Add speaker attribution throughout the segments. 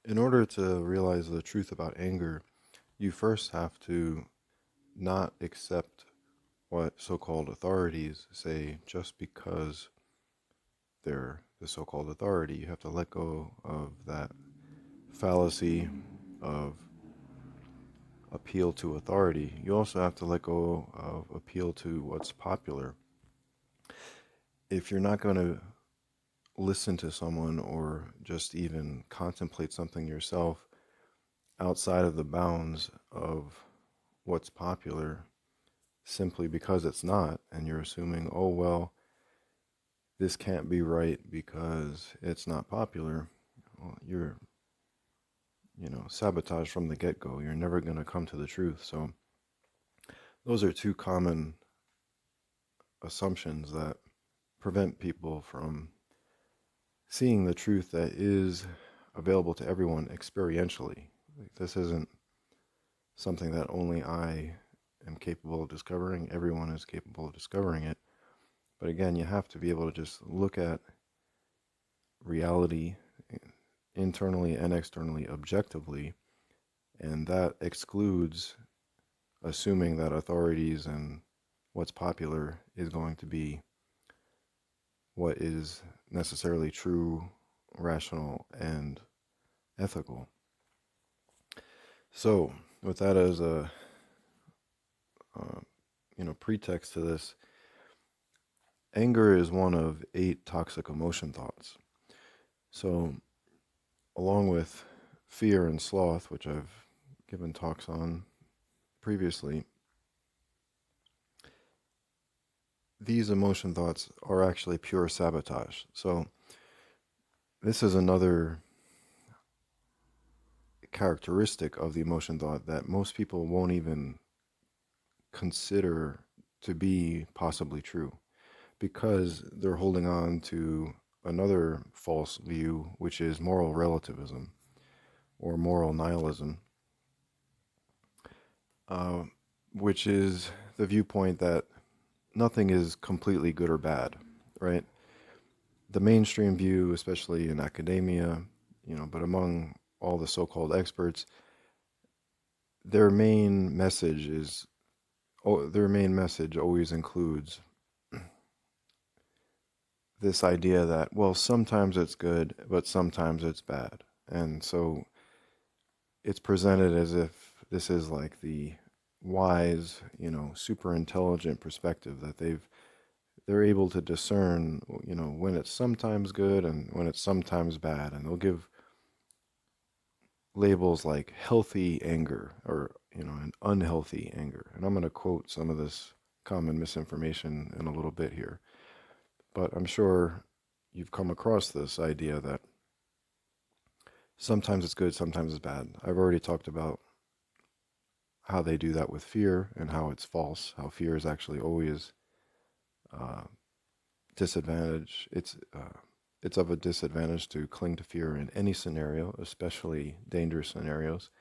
Speaker 1: In order to realize the truth about anger, you first have to not accept what so called authorities say just because they're the so called authority. You have to let go of that fallacy of appeal to authority. You also have to let go of appeal to what's popular. If you're not going to listen to someone or just even contemplate something yourself outside of the bounds of what's popular simply because it's not, and you're assuming, oh, well, this can't be right because it's not popular, well, you're, sabotage from the get go. You're never going to come to the truth. So, those are two common assumptions that prevent people from seeing the truth that is available to everyone experientially. Like, this isn't something that only I am capable of discovering, everyone is capable of discovering it. But again, you have to be able to just look at reality internally and externally objectively, and that excludes assuming that authorities and what's popular is going to be what is necessarily true, rational, and ethical. So, with that as a uh, pretext to this, anger is one of 8 toxic emotion thoughts. So, along with fear and sloth, which I've given talks on previously, these emotion thoughts are actually pure sabotage. So, this is another characteristic of the emotion thought that most people won't even consider to be possibly true because they're holding on to another false view, which is moral relativism or moral nihilism, uh, which is the viewpoint that nothing is completely good or bad, right? The mainstream view, especially in academia, but among all the so-called experts, their main message is their main message always includes this idea that, well, sometimes it's good, but sometimes it's bad. And so it's presented as if this is like the wise, super intelligent perspective that they're able to discern, when it's sometimes good and when it's sometimes bad. And they'll give labels like healthy anger or, an unhealthy anger. And I'm going to quote some of this common misinformation in a little bit here. But I'm sure you've come across this idea that sometimes it's good, sometimes it's bad. I've already talked about how they do that with fear and how it's false, how fear is actually always uh, disadvantage. It's of a disadvantage to cling to fear in any scenario, especially dangerous scenarios.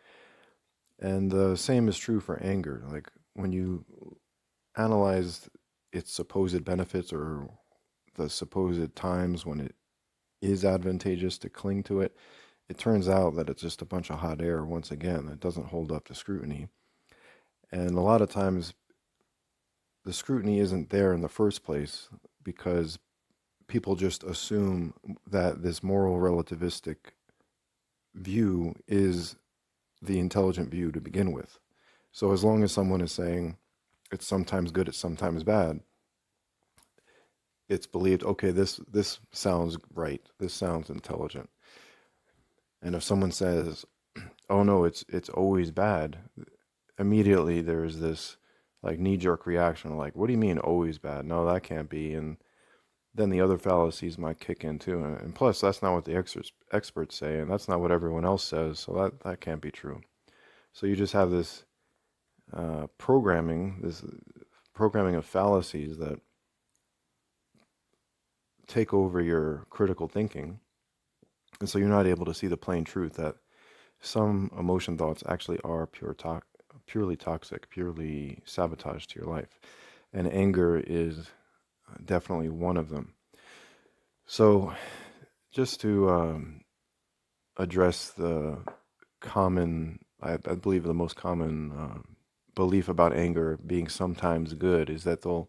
Speaker 1: And the same is true for anger. Like when you analyze its supposed benefits or the supposed times when it is advantageous to cling to it, it turns out that it's just a bunch of hot air once again that doesn't hold up to scrutiny. And a lot of times the scrutiny isn't there in the first place because people just assume that this moral relativistic view is the intelligent view to begin with. So as long as someone is saying it's sometimes good, it's sometimes bad, it's believed, okay, this sounds right, this sounds intelligent. And if someone says, oh no, it's always bad, immediately there's this like knee-jerk reaction, like, what do you mean always bad? No, that can't be. And then the other fallacies might kick in too. And plus, that's not what the experts say, and that's not what everyone else says, so that can't be true. So you just have this this programming of fallacies that take over your critical thinking, and so you're not able to see the plain truth that some emotion thoughts actually are purely toxic, purely sabotage to your life, and anger is definitely one of them. So, just to address the I believe the most common belief about anger being sometimes good is that they'll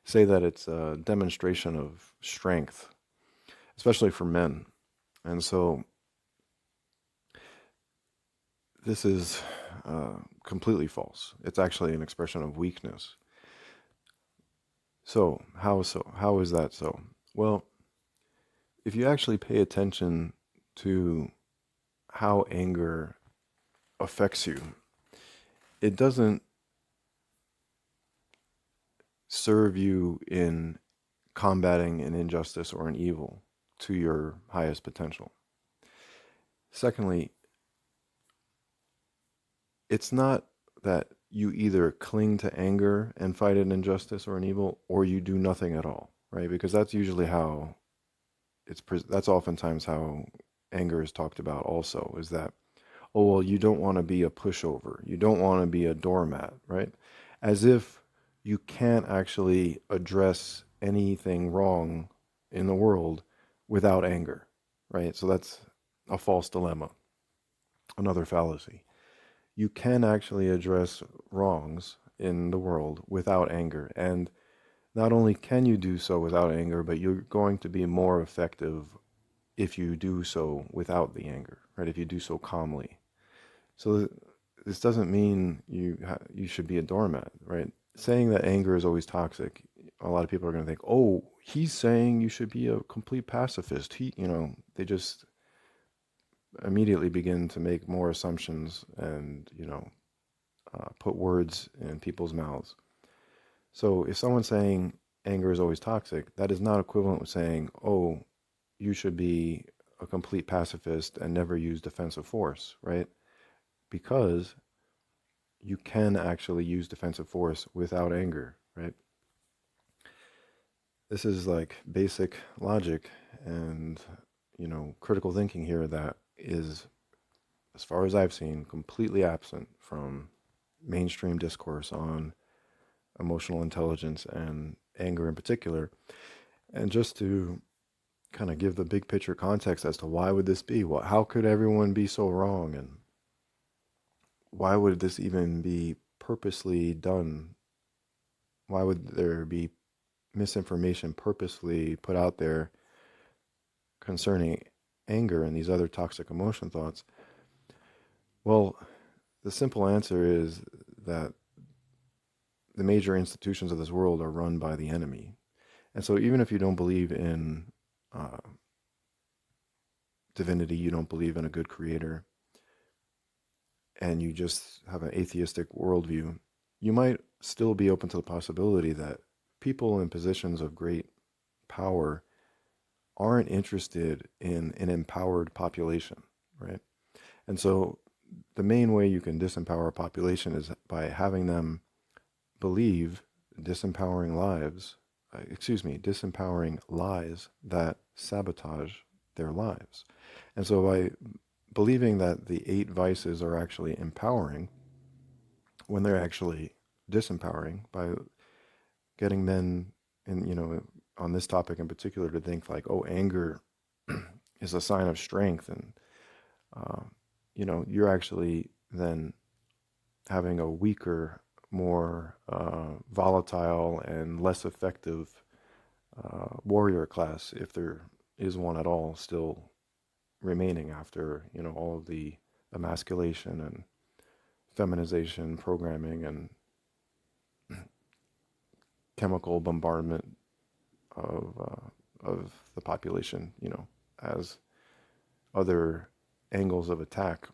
Speaker 1: say that it's a demonstration of strength, especially for men. And so this is completely false. It's actually an expression of weakness. So how is that so? Well, if you actually pay attention to how anger affects you, it doesn't serve you in combating an injustice or an evil to your highest potential. Secondly, it's not that you either cling to anger and fight an injustice or an evil, or you do nothing at all, right? Because that's usually how that's oftentimes how anger is talked about also, is that, oh, well, you don't want to be a pushover. You don't want to be a doormat, right? As if you can't actually address anything wrong in the world without anger, right? So that's a false dilemma, another fallacy. You can actually address wrongs in the world without anger. And not only can you do so without anger, but you're going to be more effective if you do so without the anger, right? If you do so calmly. So this doesn't mean you should be a doormat, right? Saying that anger is always toxic, a lot of people are going to think, "Oh, he's saying you should be a complete pacifist." They just immediately begin to make more assumptions and, put words in people's mouths. So if someone's saying anger is always toxic, that is not equivalent with saying, "Oh, you should be a complete pacifist and never use defensive force," right? Because you can actually use defensive force without anger, right? This is like basic logic and, critical thinking here that is, as far as I've seen, completely absent from mainstream discourse on emotional intelligence and anger in particular. And just to kind of give the big picture context as to why would this be? How could everyone be so wrong? And why would this even be purposely done? Why would there be misinformation purposely put out there concerning anger and these other toxic emotion thoughts? Well, the simple answer is that the major institutions of this world are run by the enemy. And so even if you don't believe in uh, divinity, you don't believe in a good creator, and you just have an atheistic worldview, you might still be open to the possibility that people in positions of great power aren't interested in an empowered population, right? And so the main way you can disempower a population is by having them believe disempowering disempowering lies that sabotage their lives. And so by believing that the 8 vices are actually empowering when they're actually disempowering, by getting men and, on this topic in particular, to think like, oh, anger is a sign of strength, and uh, you're actually then having a weaker, more volatile and less effective warrior class, if there is one at all still remaining after, all of the emasculation and feminization programming and chemical bombardment of the population, as other angles of attack.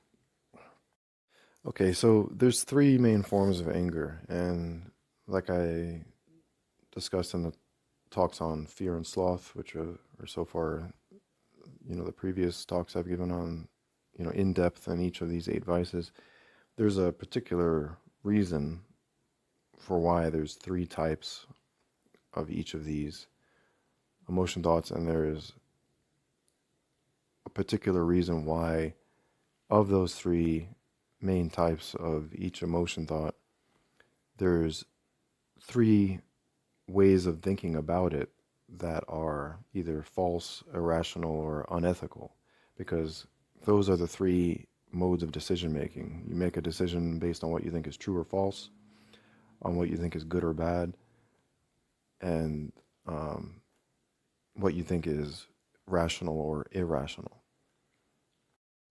Speaker 1: Okay, so there's 3 main forms of anger, and like I discussed in the talks on fear and sloth, which are so far, the previous talks I've given on, in depth in each of these 8 vices, there's a particular reason for why there's 3 types of each of these emotion thoughts, and there's a particular reason why, of those 3 main types of each emotion thought, there's 3 ways of thinking about it that are either false, irrational, or unethical. Because those are the three modes of decision making. You make a decision based on what you think is true or false, on what you think is good or bad, and um, what you think is rational or irrational.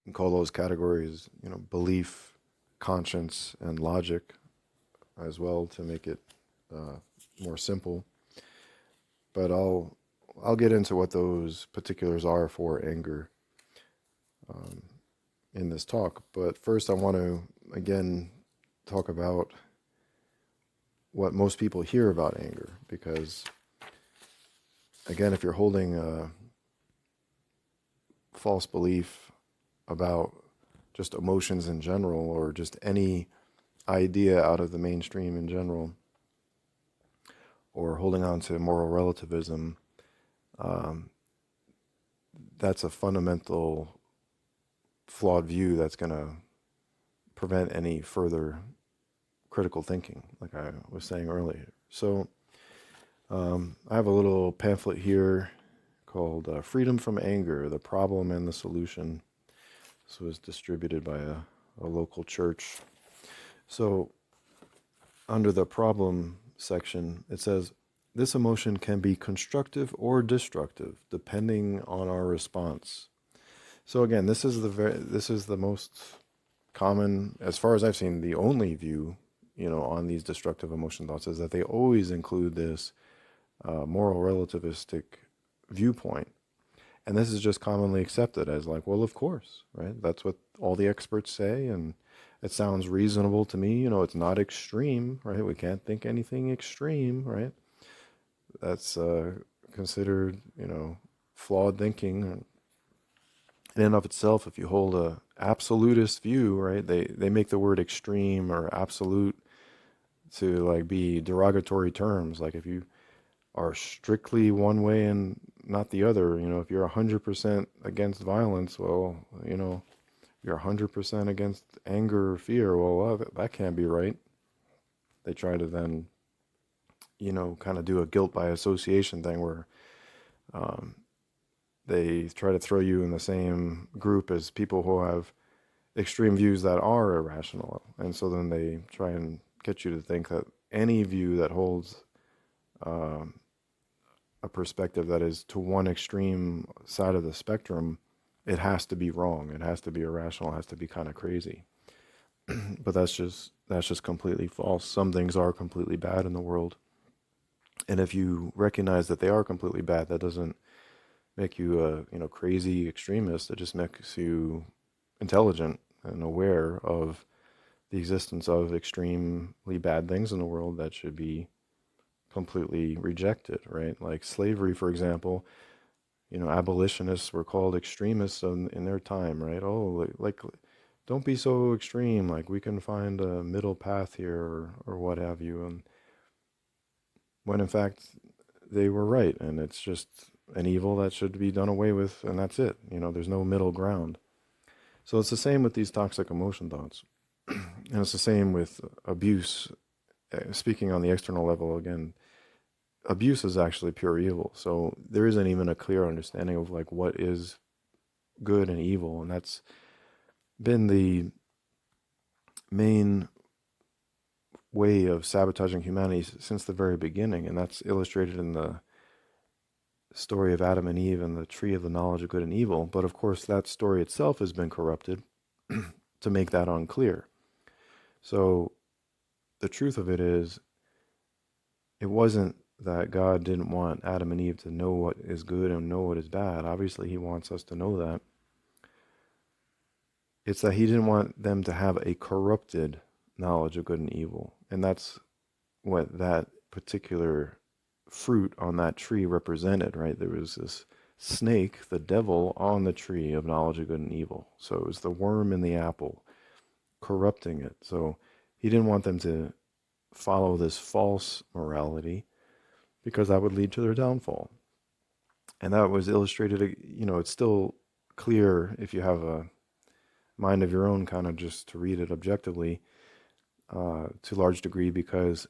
Speaker 1: You can call those categories, belief, conscience, and logic as well to make it uh, more simple. But I'll get into what those particulars are for anger um, in this talk. But first, I want to again talk about what most people hear about anger, because again, if you're holding a false belief about just emotions in general, or just any idea out of the mainstream in general, or holding on to moral relativism, um, that's a fundamental flawed view that's going to prevent any further critical thinking, like I was saying earlier. So I have a little pamphlet here called Freedom from Anger, the Problem and the Solution. This was distributed by a local church. So under the problem section, it says, this emotion can be constructive or destructive depending on our response. So again, this is the most common, as far as I've seen, the only view, on these destructive emotion thoughts is that they always include this moral relativistic viewpoint. And this is just commonly accepted as like, well, of course, right? That's what all the experts say, and it sounds reasonable to me. It's not extreme, right? We can't think anything extreme, right? That's considered, flawed thinking. In and of itself, if you hold a absolutist view, right, they make the word extreme or absolute to like be derogatory terms. Like if you are strictly one way and not the other, if you're 100% against violence, well, you're 100% against anger or fear, well, that can't be right. They try to then, kind of do a guilt by association thing where they try to throw you in the same group as people who have extreme views that are irrational. And so then they try and get you to think that any view that holds a perspective that is to one extreme side of the spectrum, it has to be wrong. It has to be irrational. It has to be kind of crazy. But that's just completely false. Some things are completely bad in the world. And if you recognize that they are completely bad, that doesn't make you a crazy extremist. It just makes you intelligent and aware of the existence of extremely bad things in the world that should be completely rejected, right? Like slavery, for example. Abolitionists were called extremists in their time, right? Oh, like don't be so extreme. Like we can find a middle path here, or what have you. And when in fact they were right, and it's just an evil that should be done away with, and that's it. There's no middle ground. So it's the same with these toxic emotion thoughts. And it's the same with abuse. Speaking on the external level again, abuse is actually pure evil. So there isn't even a clear understanding of like what is good and evil. And that's been the main way of sabotaging humanity since the very beginning. And that's illustrated in the story of Adam and Eve and the tree of the knowledge of good and evil. But of course, that story itself has been corrupted to make that unclear. So the truth of it is, it wasn't that God didn't want Adam and Eve to know what is good and know what is bad. Obviously, he wants us to know that. It's that he didn't want them to have a corrupted knowledge of good and evil. And that's what that particular fruit on that tree represented, right? There was this snake, the devil, on the tree of knowledge of good and evil. So it was the worm in the apple corrupting it. So he didn't want them to follow this false morality, because that would lead to their downfall. And that was illustrated, it's still clear if you have a mind of your own, kind of just to read it objectively, to a large degree, because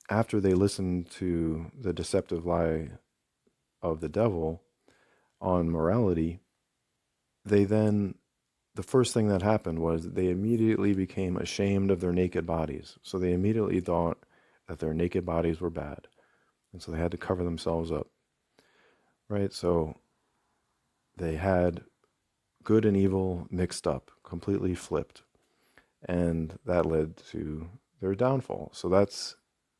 Speaker 1: after they listened to the deceptive lie of the devil on morality, the the first thing that happened was they immediately became ashamed of their naked bodies. So they immediately thought that their naked bodies were bad. And so they had to cover themselves up, right? So they had good and evil mixed up, completely flipped. And that led to their downfall. So that's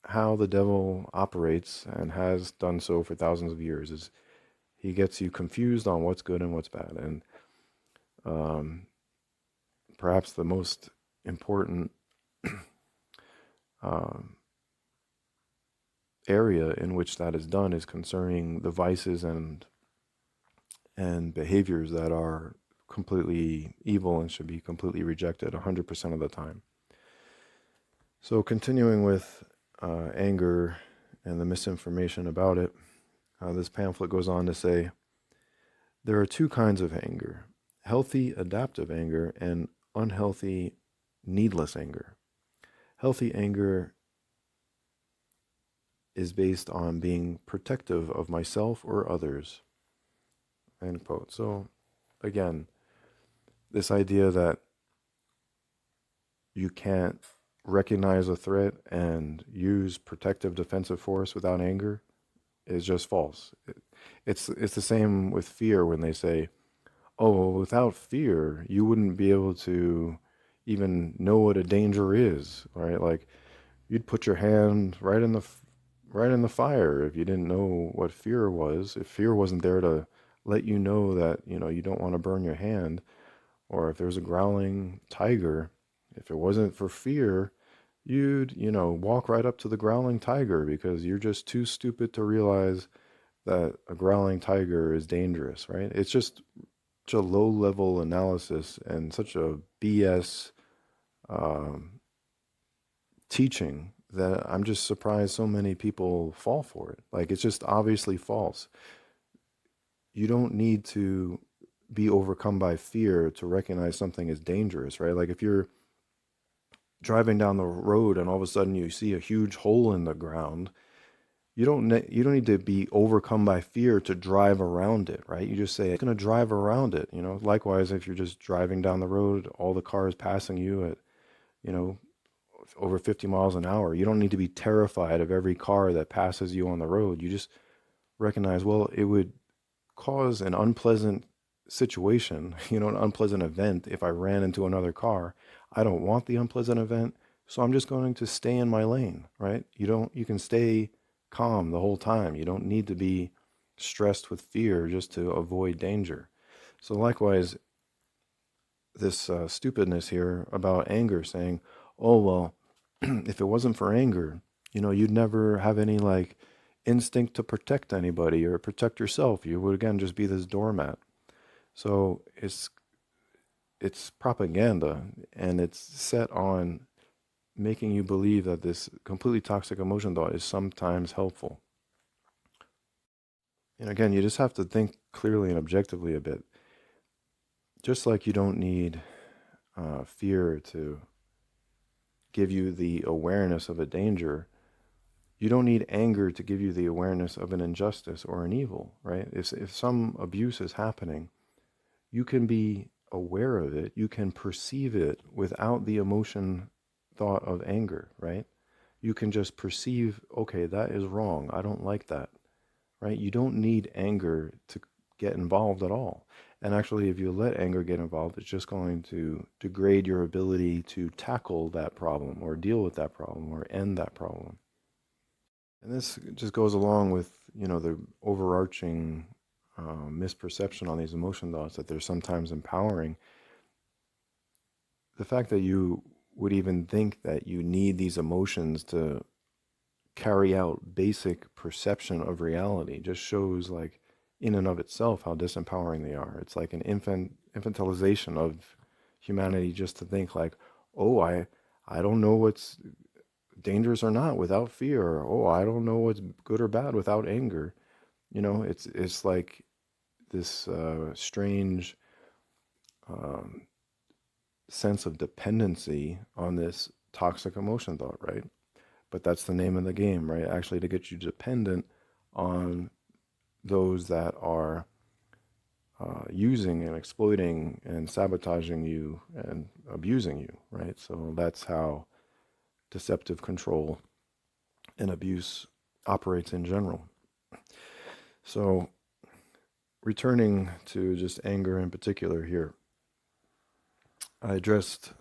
Speaker 1: how the devil operates and has done so for thousands of years, is he gets you confused on what's good and what's bad. And um, perhaps the most important um, area in which that is done is concerning the vices and behaviors that are completely evil and should be completely rejected 100% of the time. So continuing with anger and the misinformation about it, this pamphlet goes on to say, there are two kinds of anger: healthy adaptive anger and unhealthy needless anger. Healthy anger is based on being protective of myself or others. End quote. So again, this idea that you can't recognize a threat and use protective defensive force without anger is just false. It's the same with fear when they say, "Oh, well, without fear, you wouldn't be able to even know what a danger is," right? Like you'd put your hand right in the fire if you didn't know what fear was. If fear wasn't there to let you know that, you don't want to burn your hand, or if there's a growling tiger, if it wasn't for fear, you'd, walk right up to the growling tiger because you're just too stupid to realize that a growling tiger is dangerous, right? It's just such a low level analysis and such a BS um, teaching that I'm just surprised so many people fall for it. Like, it's just obviously false. You don't need to be overcome by fear to recognize something is dangerous, right? Like if you're driving down the road and all of a sudden you see a huge hole in the ground, you don't need to be overcome by fear to drive around it, right? You just say, I'm going to drive around it, Likewise, if you're just driving down the road, all the cars passing you at, you know, over 50 miles an hour, you don't need to be terrified of every car that passes you on the road. You just recognize, well, it would cause an unpleasant situation, an unpleasant event if I ran into another car. I don't want the unpleasant event, so I'm just going to stay in my lane, right? You can stay calm the whole time. You don't need to be stressed with fear just to avoid danger. So likewise, this stupidness here about anger, saying, oh, well, if it wasn't for anger, you'd never have any like instinct to protect anybody or protect yourself. You would again just be this doormat. So it's propaganda, and it's set on making you believe that this completely toxic emotion thought is sometimes helpful. And again, you just have to think clearly and objectively a bit. Just like you don't need fear to give you the awareness of a danger, you don't need anger to give you the awareness of an injustice or an evil, right? If some abuse is happening, you can be aware of it, you can perceive it without the emotion thought of anger, right? You can just perceive, okay, that is wrong, I don't like that, right? You don't need anger to get involved at all. And actually, if you let anger get involved, it's just going to degrade your ability to tackle that problem or deal with that problem or end that problem. And this just goes along with, the overarching misperception on these emotion thoughts that they're sometimes empowering. The fact that you would even think that you need these emotions to carry out basic perception of reality just shows, like, in and of itself, how disempowering they are. It's like an infantilization of humanity just to think like, oh, I don't know what's dangerous or not without fear. Oh, I don't know what's good or bad without anger. It's like this strange um, sense of dependency on this toxic emotion thought, right? But that's the name of the game, right? Actually, to get you dependent on those that are using and exploiting and sabotaging you and abusing you, right? So that's how deceptive control and abuse operates in general. So returning to just anger in particular here, I addressed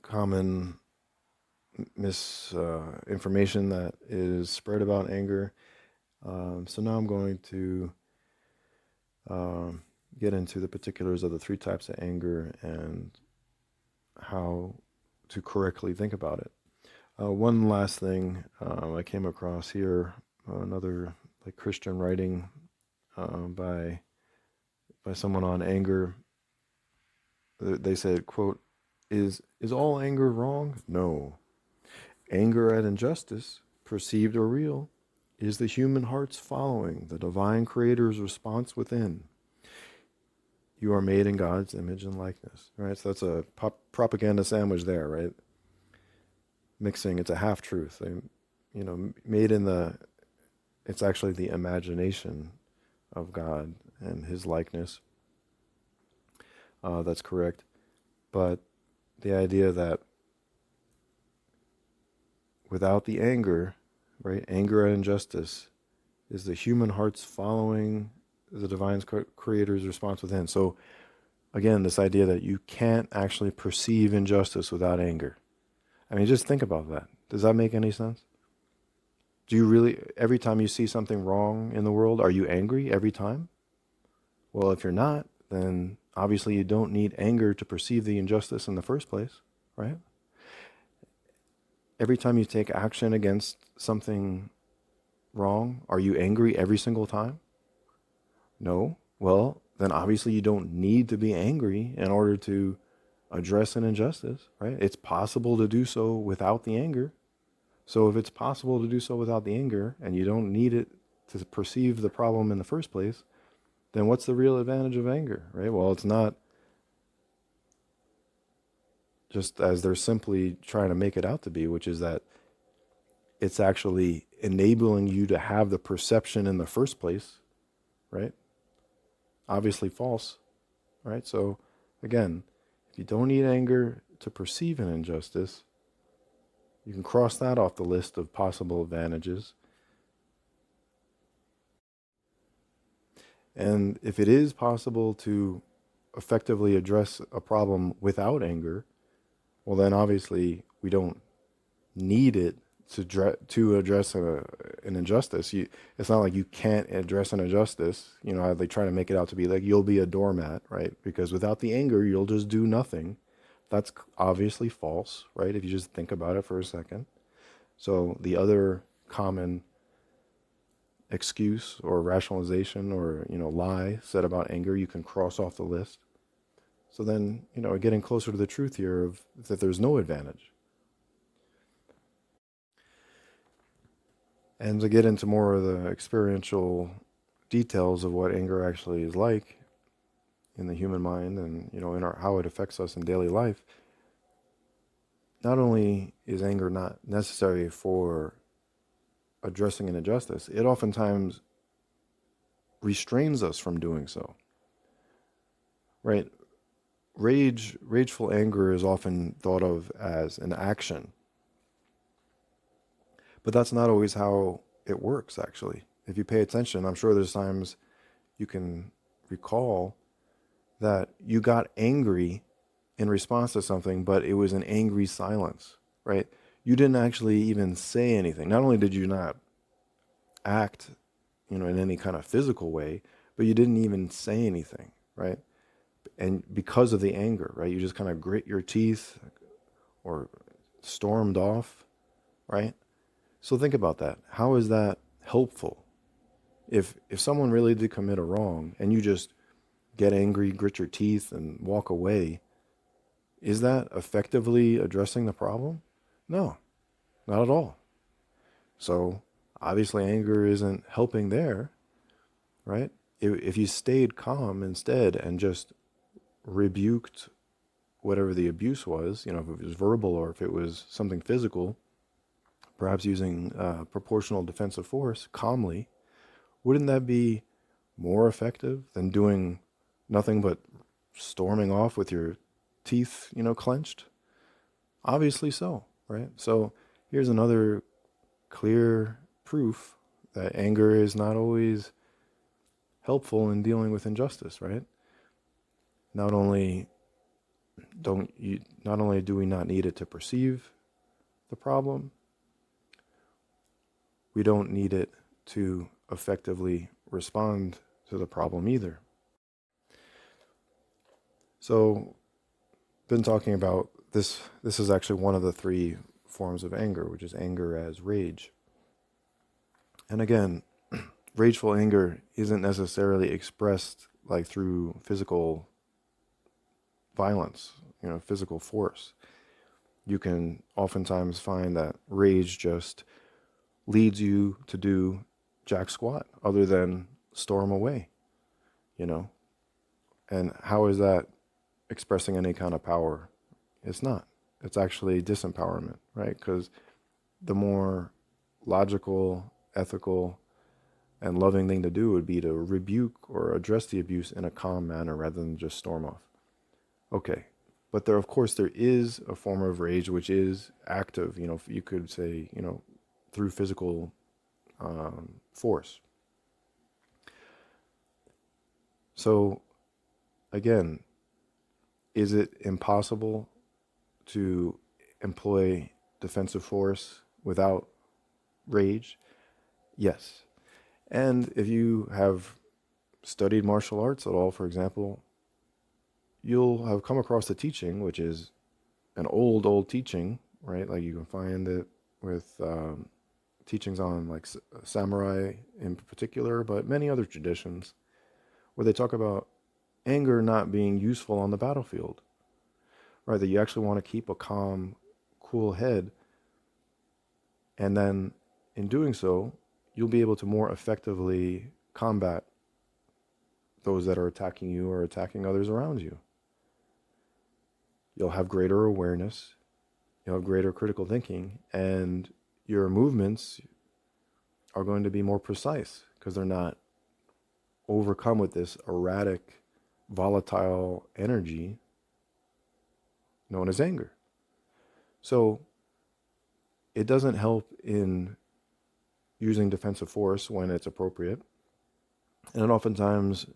Speaker 1: common misinformation that is spread about anger. So now I'm going to get into the particulars of the three types of anger and how to correctly think about it. One last thing I came across here, another like Christian writing by someone on anger. They said, "quote is all anger wrong? No. Anger at injustice, perceived or real, is the human heart's following the divine Creator's response within. You are made in God's image and likeness." Right? So that's a propaganda sandwich there, right? Mixing, it's a half truth. Made in it's actually the imagination of God and His likeness. That's correct. But the idea that without the anger, right, anger at injustice is the human heart's following the divine Creator's response within. So again, this idea that you can't actually perceive injustice without anger. I mean, just think about that. Does that make any sense? Do you really, every time you see something wrong in the world, are you angry every time? Well, if you're not, then obviously you don't need anger to perceive the injustice in the first place, right? Every time you take action against something wrong, are you angry every single time? No. Well, then obviously you don't need to be angry in order to address an injustice, right? It's possible to do so without the anger. So if it's possible to do so without the anger and you don't need it to perceive the problem in the first place, then what's the real advantage of anger, right? Well, it's not just as they're simply trying to make it out to be, which is that it's actually enabling you to have the perception in the first place, right? Obviously false, right? So again, if you don't need anger to perceive an injustice, you can cross that off the list of possible advantages. And if it is possible to effectively address a problem without anger, well, then obviously we don't need it to address an injustice. It's not like you can't address an injustice. How they try to make it out to be like you'll be a doormat, right? Because without the anger, you'll just do nothing. That's obviously false, right? If you just think about it for a second. So the other common excuse or rationalization or lie said about anger, you can cross off the list. So then getting closer to the truth here of that there's no advantage. And to get into more of the experiential details of what anger actually is like in the human mind and in how it affects us in daily life, not only is anger not necessary for addressing an injustice, it oftentimes restrains us from doing so. Right? Rageful anger is often thought of as an action, but that's not always how it works, actually. If you pay attention, I'm sure there's times you can recall that you got angry in response to something, but it was an angry silence, right? You didn't actually even say anything. Not only did you not act, in any kind of physical way, but you didn't even say anything, right? And because of the anger, right? You just kind of grit your teeth or stormed off, right? So think about that. How is that helpful? If someone really did commit a wrong and you just get angry, grit your teeth, and walk away, is that effectively addressing the problem? No, not at all. So obviously anger isn't helping there, right? If you stayed calm instead and just rebuked whatever the abuse was, if it was verbal or if it was something physical, perhaps using proportional defensive force calmly, wouldn't that be more effective than doing Nothing but storming off with your teeth, clenched? Obviously so, right? So here's another clear proof that anger is not always helpful in dealing with injustice, right? Not only not only do we not need it to perceive the problem, we don't need it to effectively respond to the problem either. So, been talking about this. This is actually one of the three forms of anger, which is anger as rage. And again, rageful anger isn't necessarily expressed like through physical violence, physical force. You can oftentimes find that rage just leads you to do jack squat other than storm away, you know? And how is that expressing any kind of power? It's not. It's actually disempowerment, right? Because the more logical, ethical, and loving thing to do would be to rebuke or address the abuse in a calm manner rather than just storm off. Okay. But there, of course, there is a form of rage which is active, you could say, through physical force. So, again, is it impossible to employ defensive force without rage? Yes. And if you have studied martial arts at all, for example, you'll have come across the teaching, which is an old teaching, right? Like you can find it with teachings on like samurai in particular, but many other traditions where they talk about anger not being useful on the battlefield, right? That you actually want to keep a calm, cool head. And then in doing so, you'll be able to more effectively combat those that are attacking you or attacking others around you. You'll have greater awareness, you'll have greater critical thinking, and your movements are going to be more precise because they're not overcome with this erratic, volatile energy known as anger. So it doesn't help in using defensive force when it's appropriate. And it oftentimes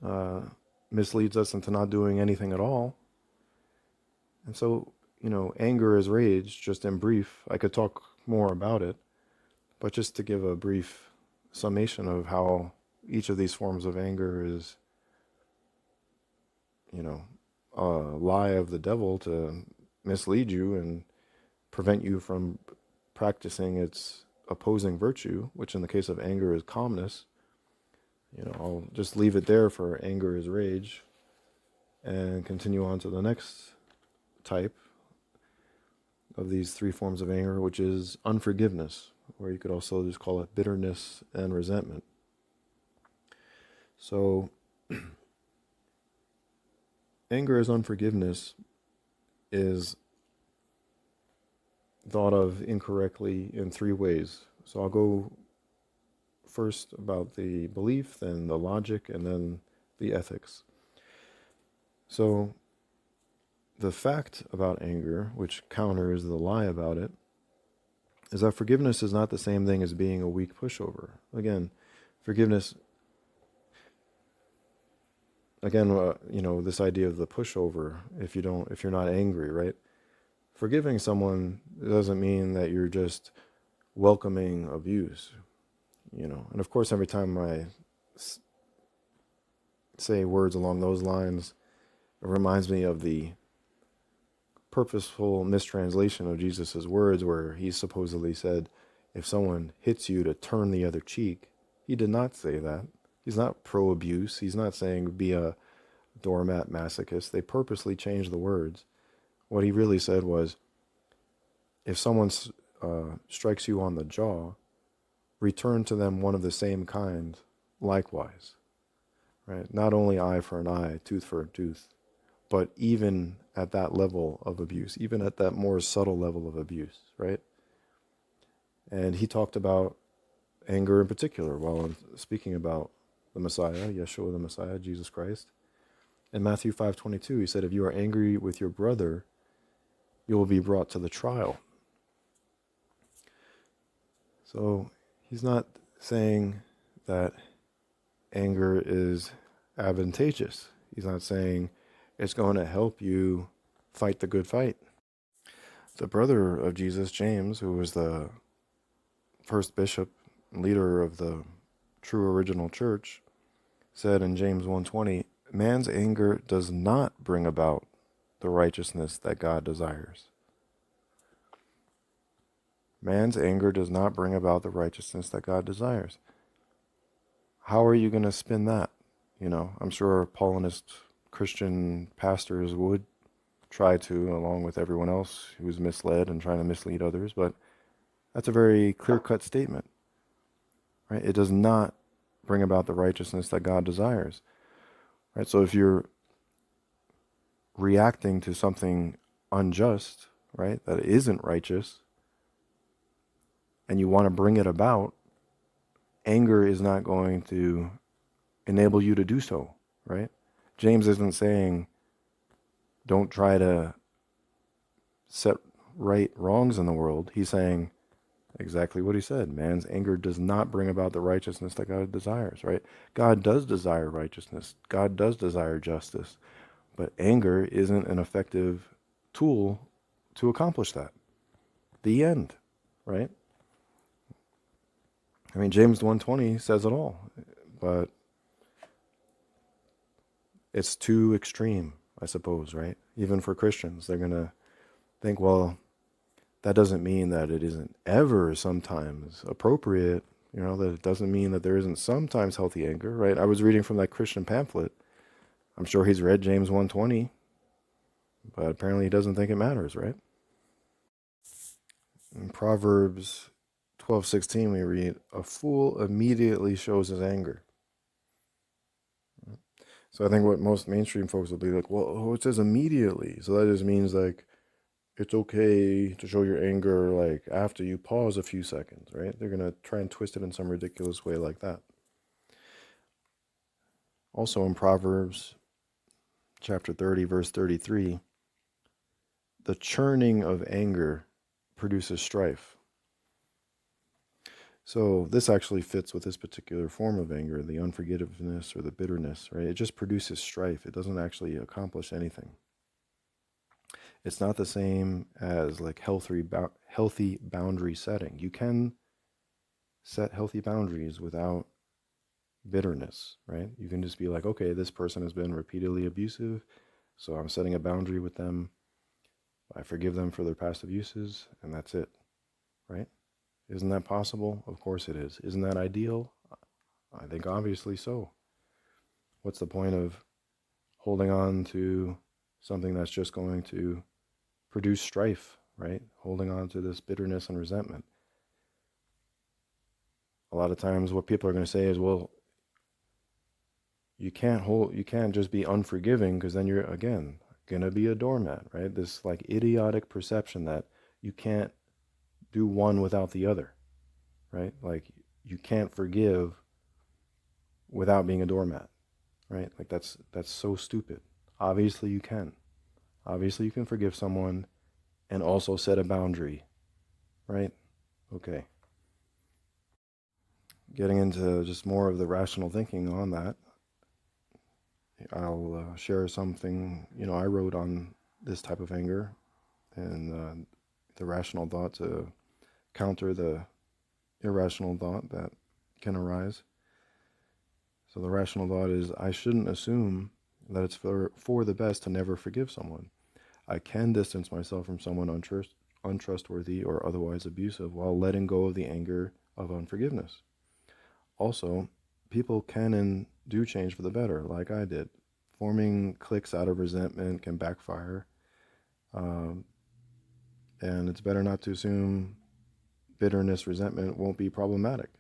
Speaker 1: misleads us into not doing anything at all. And so, anger is rage, just in brief. I could talk more about it, but just to give a brief summation of how each of these forms of anger is, a lie of the devil to mislead you and prevent you from practicing its opposing virtue, which in the case of anger is calmness. I'll just leave it there for anger is rage and continue on to the next type of these three forms of anger, which is unforgiveness, or you could also just call it bitterness and resentment. So, anger as unforgiveness is thought of incorrectly in three ways. So I'll go first about the belief, then the logic, and then the ethics. So the fact about anger, which counters the lie about it, is that forgiveness is not the same thing as being a weak pushover. Again, forgiveness, this idea of the pushover, if you're not angry, right? Forgiving someone doesn't mean that you're just welcoming abuse, And of course, every time I say words along those lines, it reminds me of the purposeful mistranslation of Jesus's words where he supposedly said, if someone hits you to turn the other cheek. He did not say that. He's not pro-abuse. He's not saying be a doormat masochist. They purposely changed the words. What he really said was, if someone strikes you on the jaw, return to them one of the same kind likewise. Right? Not only eye for an eye, tooth for a tooth, but even at that level of abuse, even at that more subtle level of abuse, right? And he talked about anger in particular while speaking about the Messiah, Yeshua the Messiah, Jesus Christ. In Matthew 5:22, he said, if you are angry with your brother, you will be brought to the trial. So he's not saying that anger is advantageous. He's not saying it's going to help you fight the good fight. The brother of Jesus, James, who was the first bishop, leader of the true original church, said in James 1:20, man's anger does not bring about the righteousness that God desires. Man's anger does not bring about the righteousness that God desires. How are you going to spin that? I'm sure Paulinist Christian pastors would try to, along with everyone else who's misled and trying to mislead others, but that's a very clear-cut statement, right? It does not bring about the righteousness that God desires, right? So if you're reacting to something unjust, right, that isn't righteous, and you want to bring it about, anger is not going to enable you to do so, right? James isn't saying don't try to set right wrongs in the world. He's saying exactly what he said. Man's anger does not bring about the righteousness that God desires, right? God does desire righteousness. God does desire justice. But anger isn't an effective tool to accomplish that. The end, right? I mean, James 1:20 says it all, but it's too extreme, I suppose, right? Even for Christians, they're going to think, well, that doesn't mean that it isn't ever sometimes appropriate, that it doesn't mean that there isn't sometimes healthy anger, right? I was reading from that Christian pamphlet. I'm sure he's read James 1:20, but apparently he doesn't think it matters, right? In Proverbs 12:16 we read, a fool immediately shows his anger. So I think what most mainstream folks will be like, well, it says immediately. So that just means like it's okay to show your anger like after you pause a few seconds, right? They're going to try and twist it in some ridiculous way like that. Also in Proverbs chapter 30, verse 33, the churning of anger produces strife. So this actually fits with this particular form of anger, the unforgiveness or the bitterness, right? It just produces strife. It doesn't actually accomplish anything. It's not the same as like healthy boundary setting. You can set healthy boundaries without bitterness, right? You can just be like, okay, this person has been repeatedly abusive, so I'm setting a boundary with them. I forgive them for their past abuses, and that's it, right? Isn't that possible? Of course it is. Isn't that ideal? I think obviously so. What's the point of holding on to something that's just going to produce strife, right? Holding on to this bitterness and resentment. A lot of times what people are going to say is, well, you can't just be unforgiving because then you're, again, going to be a doormat, right? This like idiotic perception that you can't do one without the other, right? Like you can't forgive without being a doormat, right? Like that's so stupid. Obviously you can. Obviously you can forgive someone and also set a boundary, right? Okay. Getting into just more of the rational thinking on that, I'll share something, I wrote on this type of anger and the rational thought to counter the irrational thought that can arise. So the rational thought is, I shouldn't assume that it's for the best to never forgive someone. I can distance myself from someone untrustworthy or otherwise abusive while letting go of the anger of unforgiveness. Also, people can and do change for the better, like I did. Forming cliques out of resentment can backfire. And it's better not to assume bitterness, resentment won't be problematic.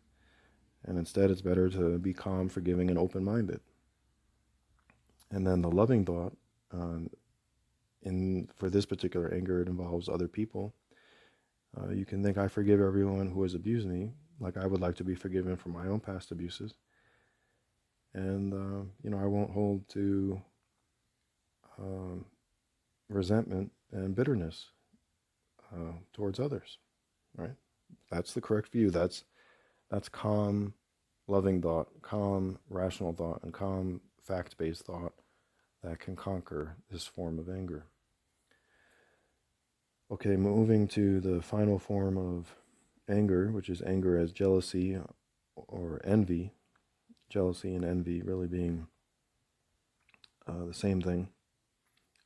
Speaker 1: And instead, it's better to be calm, forgiving, and open-minded. And then the loving thought, for this particular anger, it involves other people. You can think, I forgive everyone who has abused me, like I would like to be forgiven for my own past abuses. And, I won't hold to um, resentment and bitterness towards others, right? That's the correct view. That's calm, loving thought, calm, rational thought, and calm, fact-based thought that can conquer this form of anger. Okay, moving to the final form of anger, which is anger as jealousy or envy. Jealousy and envy really being the same thing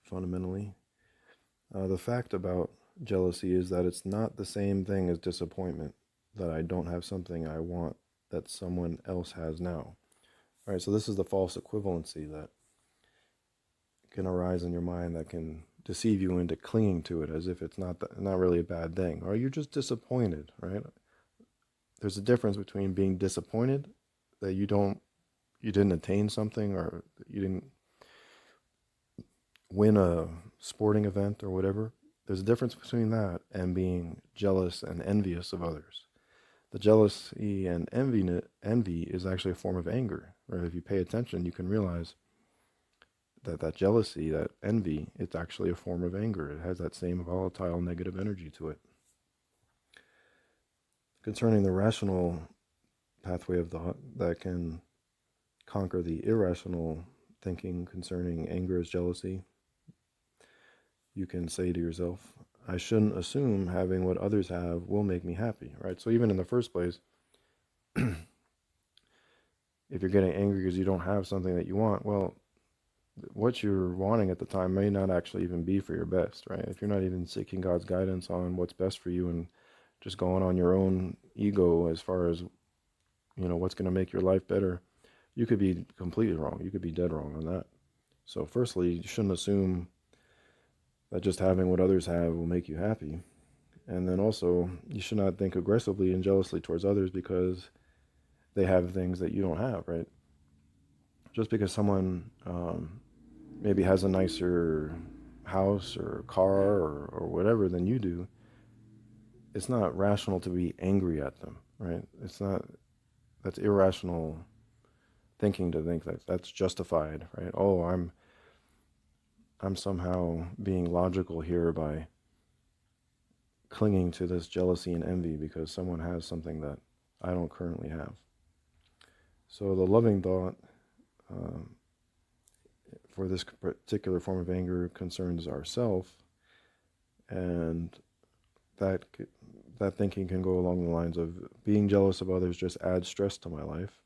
Speaker 1: fundamentally. The fact about jealousy is that it's not the same thing as disappointment, that I don't have something I want that someone else has now. All right, so this is the false equivalency that can arise in your mind that can deceive you into clinging to it as if it's not really a bad thing, or you're just disappointed, right? There's a difference between being disappointed that you didn't attain something, or you didn't win a sporting event or whatever. There's a difference between that and being jealous and envious of others. The jealousy and envy is actually a form of anger. Right? If you pay attention, you can realize that jealousy, that envy, it's actually a form of anger. It has that same volatile negative energy to it. Concerning the rational pathway of thought that can conquer the irrational thinking concerning anger as jealousy, you can say to yourself, I shouldn't assume having what others have will make me happy, right? So even in the first place, if you're getting angry because you don't have something that you want, well, what you're wanting at the time may not actually even be for your best, right? If you're not even seeking God's guidance on what's best for you and just going on your own ego as far as, what's going to make your life better, you could be completely wrong. You could be dead wrong on that. So firstly, you shouldn't assume that just having what others have will make you happy. And then also, you should not think aggressively and jealously towards others because they have things that you don't have, right? Just because someone maybe has a nicer house or car or whatever than you do, it's not rational to be angry at them, right? It's not, that's irrational thinking to think that that's justified, right? Oh, I'm somehow being logical here by clinging to this jealousy and envy because someone has something that I don't currently have. So the loving thought for this particular form of anger concerns ourself, and that that thinking can go along the lines of being jealous of others just adds stress to my life.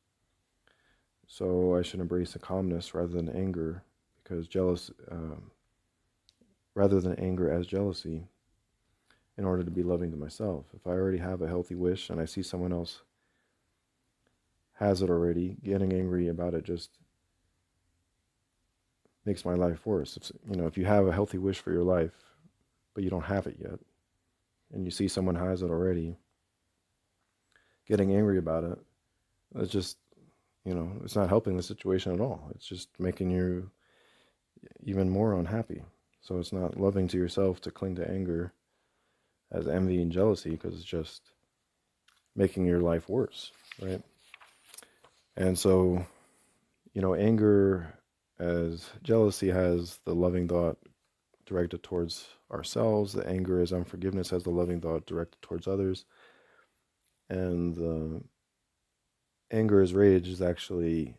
Speaker 1: So I should embrace a calmness rather than anger, because rather than anger as jealousy, in order to be loving to myself. If I already have a healthy wish and I see someone else has it already, getting angry about it just makes my life worse. If you have a healthy wish for your life, but you don't have it yet, and you see someone has it already, getting angry about it, it's just, it's not helping the situation at all. It's just making you even more unhappy. So it's not loving to yourself to cling to anger as envy and jealousy, because it's just making your life worse, right? And so, anger as jealousy has the loving thought directed towards ourselves. The anger as unforgiveness has the loving thought directed towards others. And the anger as rage is actually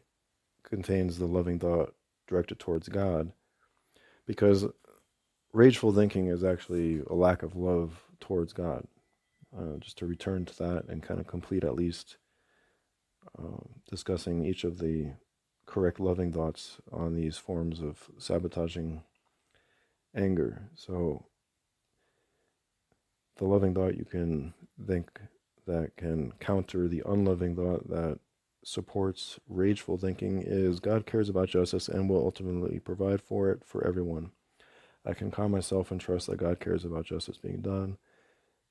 Speaker 1: contains the loving thought directed towards God, because rageful thinking is actually a lack of love towards God. Just to return to that and kind of complete at least discussing each of the correct loving thoughts on these forms of sabotaging anger. So the loving thought you can think that can counter the unloving thought that supports rageful thinking is God cares about justice and will ultimately provide for it for everyone. I can calm myself and trust that God cares about justice being done.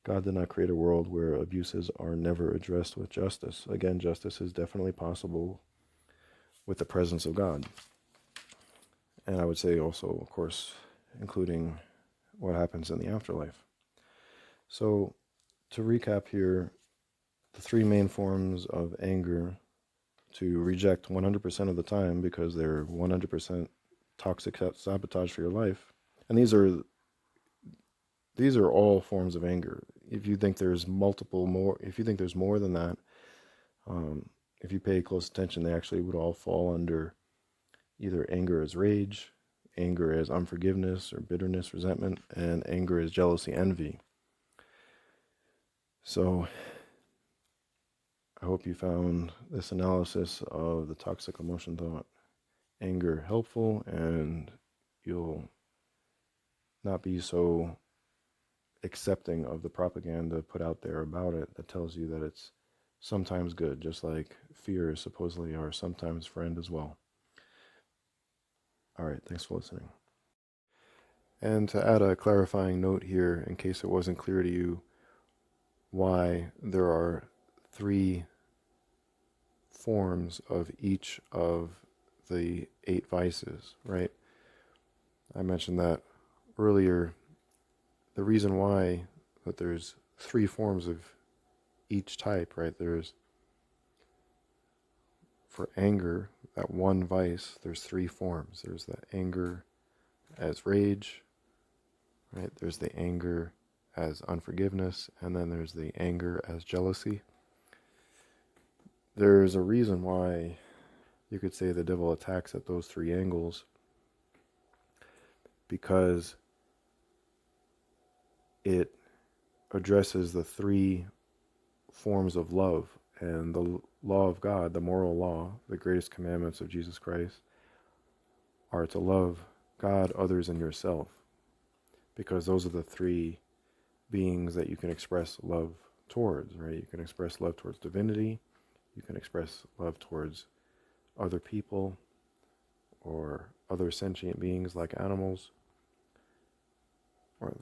Speaker 1: God did not create a world where abuses are never addressed with justice. Again, justice is definitely possible with the presence of God. And I would say also, of course, including what happens in the afterlife. So to recap here, the three main forms of anger to reject 100% of the time, because they're 100% toxic sabotage for your life. And these are all forms of anger. If you think there's multiple more, if you think there's more than that, um, if you pay close attention, they actually would all fall under either anger as rage, anger as unforgiveness or bitterness, resentment, and anger as jealousy, envy. So I hope you found this analysis of the toxic emotion thought anger helpful, and you'll not be so accepting of the propaganda put out there about it that tells you that it's sometimes good, just like fear is supposedly our sometimes friend as well. All right, thanks for listening. And to add a clarifying note here, in case it wasn't clear to you why there are 3 forms of each of the 8 vices, right? I mentioned that earlier. The reason why that there's 3 forms of each type, right? There's, for anger, that one vice, there's 3 forms. There's the anger as rage, right? There's the anger as unforgiveness, and then there's the anger as jealousy. There's a reason why you could say the devil attacks at those 3 angles, because it addresses the 3 forms of love, and the law of God, the moral law, the greatest commandments of Jesus Christ, are to love God, others, and yourself, because those are the 3 beings that you can express love towards, right? You can express love towards divinity, you can express love towards other people or other sentient beings like animals, or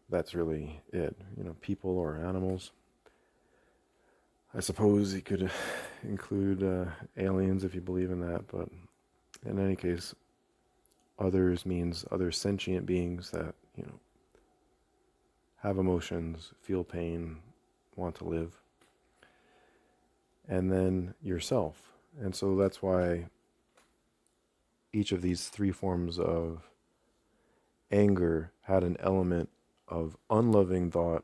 Speaker 1: that's really it, people or animals. I suppose you could include aliens if you believe in that, but in any case, others means other sentient beings that, have emotions, feel pain, want to live. And then yourself. And so that's why each of these 3 forms of anger had an element of unloving thought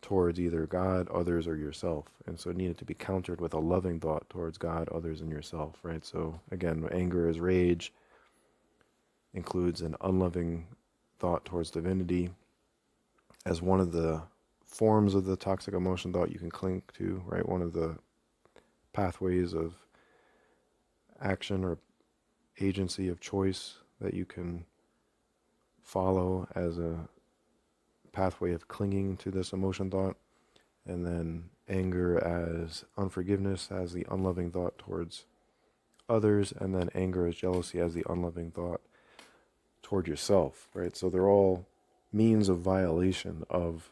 Speaker 1: towards either God, others, or yourself. And so it needed to be countered with a loving thought towards God, others, and yourself, right? So again, anger as rage includes an unloving thought towards divinity as one of the forms of the toxic emotion thought you can cling to, right? One of the pathways of action or agency of choice that you can follow as a pathway of clinging to this emotion thought. And then anger as unforgiveness, as the unloving thought towards others, and then anger as jealousy, as the unloving thought toward yourself, right? So they're all means of violation of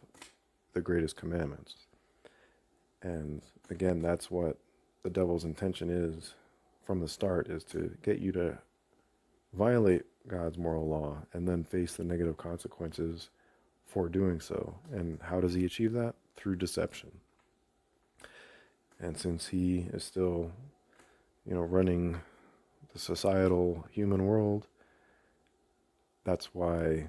Speaker 1: the greatest commandments. And again, that's what the devil's intention is from the start, is to get you to violate God's moral law and then face the negative consequences for doing so. And how does he achieve that? Through deception. And since he is still, running the societal human world, that's why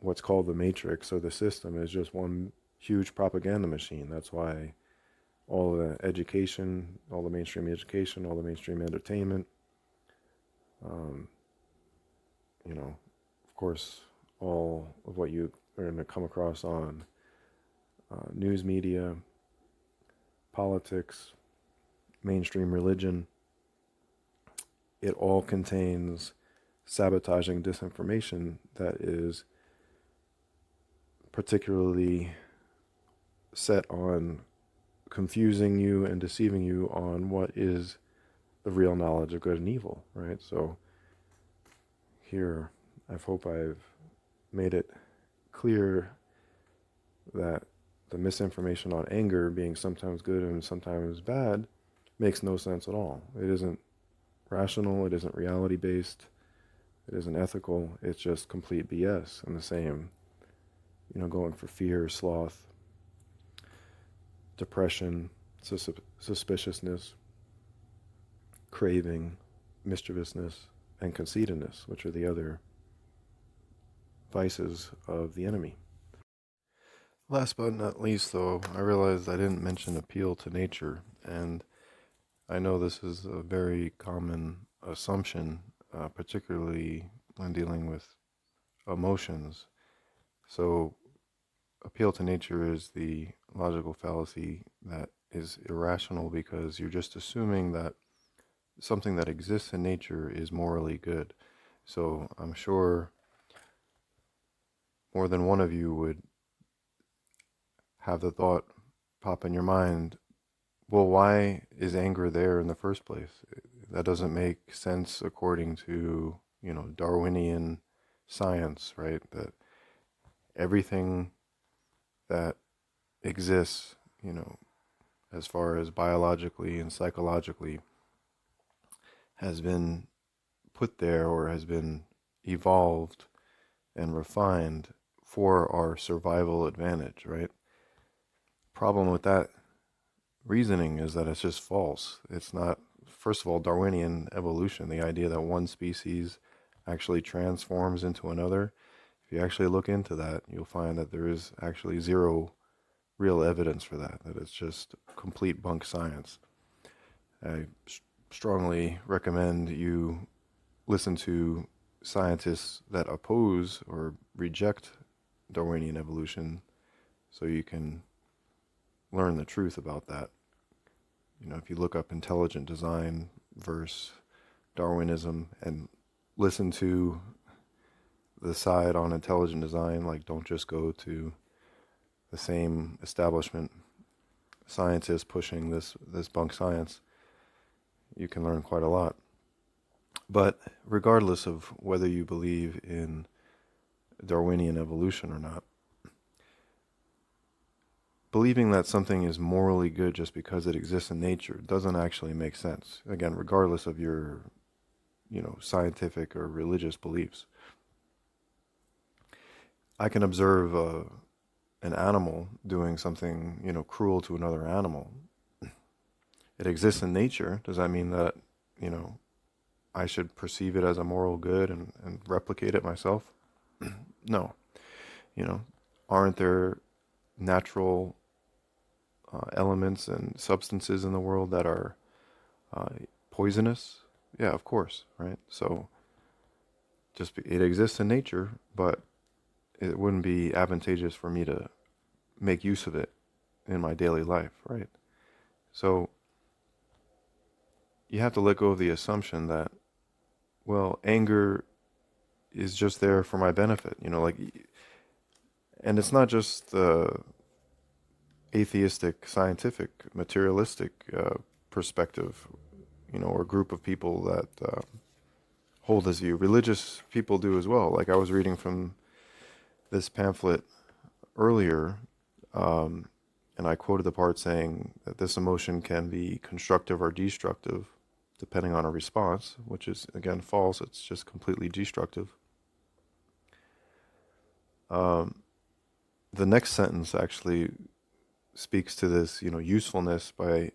Speaker 1: what's called the matrix, or the system, is just one huge propaganda machine. That's why all the education, all the mainstream education, all the mainstream entertainment, of course, all of what you are going to come across on news media, politics, mainstream religion, it all contains sabotaging disinformation that is particularly set on confusing you and deceiving you on what is the real knowledge of good and evil, right? So here, I hope I've made it clear that the misinformation on anger being sometimes good and sometimes bad makes no sense at all. It isn't rational, it isn't reality-based, it isn't ethical, it's just complete BS. And the same, going for fear, sloth, depression, suspiciousness, craving, mischievousness, and conceitedness, which are the other vices of the enemy. Last but not least, though, I realized I didn't mention appeal to nature, and I know this is a very common assumption, particularly when dealing with emotions. So, appeal to nature is the logical fallacy that is irrational because you're just assuming that something that exists in nature is morally good. So, I'm sure more than one of you would have the thought pop in your mind, well, why is anger there in the first place? That doesn't make sense according to, Darwinian science, right? That everything that exists, as far as biologically and psychologically, has been put there or has been evolved and refined for our survival advantage, right? Problem with that reasoning is that it's just false. It's not, first of all, Darwinian evolution, the idea that one species actually transforms into another. If you actually look into that, you'll find that there is actually zero real evidence for that, that it's just complete bunk science. I strongly recommend you listen to scientists that oppose or reject Darwinian evolution so you can learn the truth about that. If you look up intelligent design versus Darwinism and listen to the side on intelligent design, like don't just go to the same establishment scientists pushing this bunk science, you can learn quite a lot. But regardless of whether you believe in Darwinian evolution or not, believing that something is morally good just because it exists in nature doesn't actually make sense. Again, regardless of your, scientific or religious beliefs. I can observe an animal doing something, cruel to another animal. It exists in nature. Does that mean that, I should perceive it as a moral good and replicate it myself? No. Aren't there natural elements and substances in the world that are poisonous? Yeah, of course, right? So it exists in nature, but it wouldn't be advantageous for me to make use of it in my daily life, right? So you have to let go of the assumption that, well, anger is just there for my benefit, and it's not just the atheistic, scientific, materialistic perspective, or group of people that hold this view. Religious people do as well. Like I was reading from this pamphlet earlier, and I quoted the part saying that this emotion can be constructive or destructive, depending on a response, which is, again, false. It's just completely destructive. The next sentence actually speaks to this, usefulness by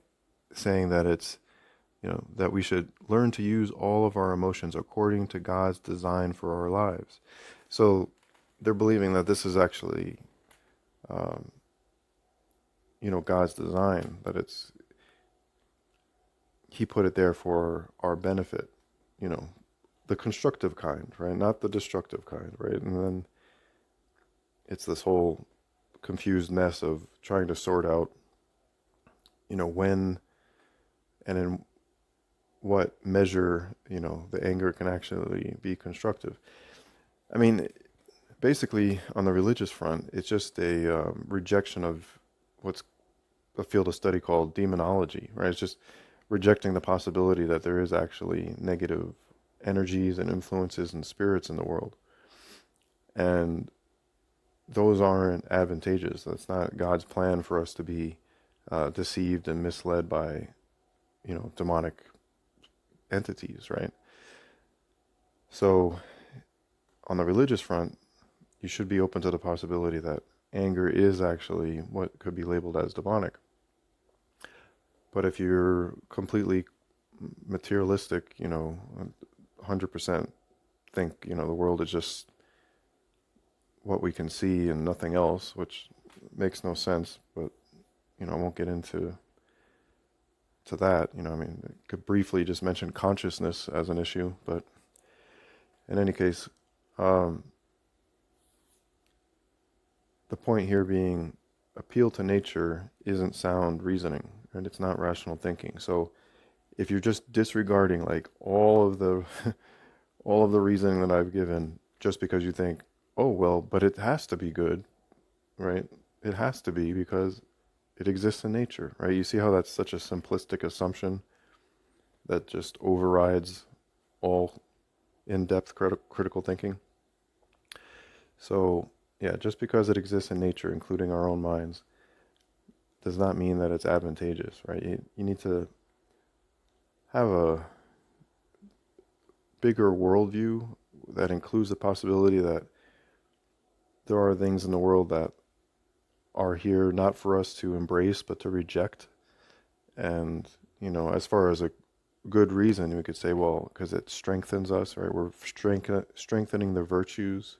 Speaker 1: saying that it's, that we should learn to use all of our emotions according to God's design for our lives. So they're believing that this is actually, God's design, that He put it there for our benefit, the constructive kind, right? Not the destructive kind, right? And then it's this whole confused mess of trying to sort out, when and in what measure, the anger can actually be constructive. I mean, basically, on the religious front, it's just a rejection of what's a field of study called demonology, right? It's just rejecting the possibility that there is actually negative energies and influences and spirits in the world. And those aren't advantageous. That's not God's plan for us to be deceived and misled by, demonic entities, right? So on the religious front, you should be open to the possibility that anger is actually what could be labeled as demonic. But if you're completely materialistic, 100% think, the world is just what we can see and nothing else, which makes no sense. But, I won't get into that. I could briefly just mention consciousness as an issue, but in any case, the point here being appeal to nature isn't sound reasoning, and it's not rational thinking. So if you're just disregarding like all of the all of the reasoning that I've given just because you think, oh well, but it has to be good, right? It has to be because it exists in nature, right? You see how that's such a simplistic assumption that just overrides all in-depth critical thinking. So yeah, just because it exists in nature, including our own minds, does not mean that it's advantageous, right? You need to have a bigger worldview that includes the possibility that there are things in the world that are here not for us to embrace but to reject. And as far as a good reason, we could say, well, because it strengthens us, right? We're strengthening the virtues.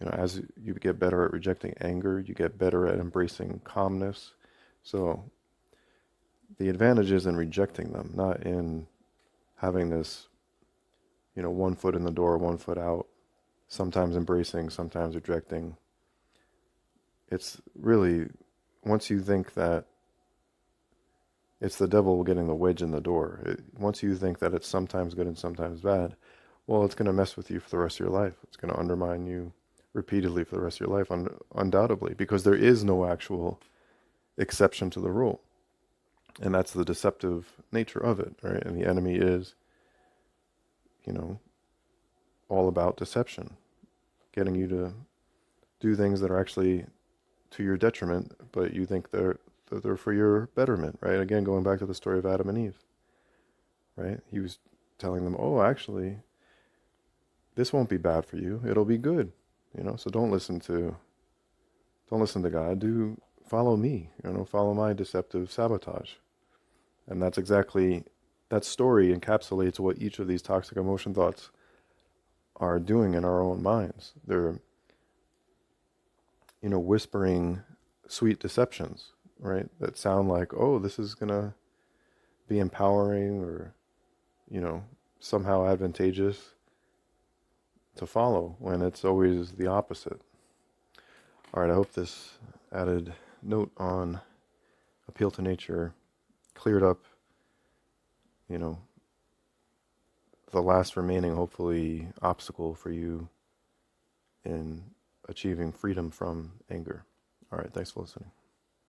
Speaker 1: As you get better at rejecting anger, you get better at embracing calmness. So the advantage is in rejecting them, not in having this, one foot in the door, one foot out, sometimes embracing, sometimes rejecting. It's really, once you think that it's the devil getting the wedge in the door, once you think that it's sometimes good and sometimes bad, well, it's going to mess with you for the rest of your life. It's going to undermine you repeatedly for the rest of your life, undoubtedly, because there is no actual exception to the rule. And that's the deceptive nature of it, right? And the enemy is, all about deception, getting you to do things that are actually to your detriment, but you think they're for your betterment, right? Again, going back to the story of Adam and Eve, right? He was telling them, oh, actually, this won't be bad for you. It'll be good, so don't listen to God. Follow me, follow my deceptive sabotage. And that's exactly, that story encapsulates what each of these toxic emotion thoughts are doing in our own minds. They're, whispering sweet deceptions, right? That sound like, oh, this is going to be empowering or, somehow advantageous to follow, when it's always the opposite. All right, I hope this added note on appeal to nature cleared up, the last remaining, hopefully, obstacle for you in achieving freedom from anger. All right, thanks for listening.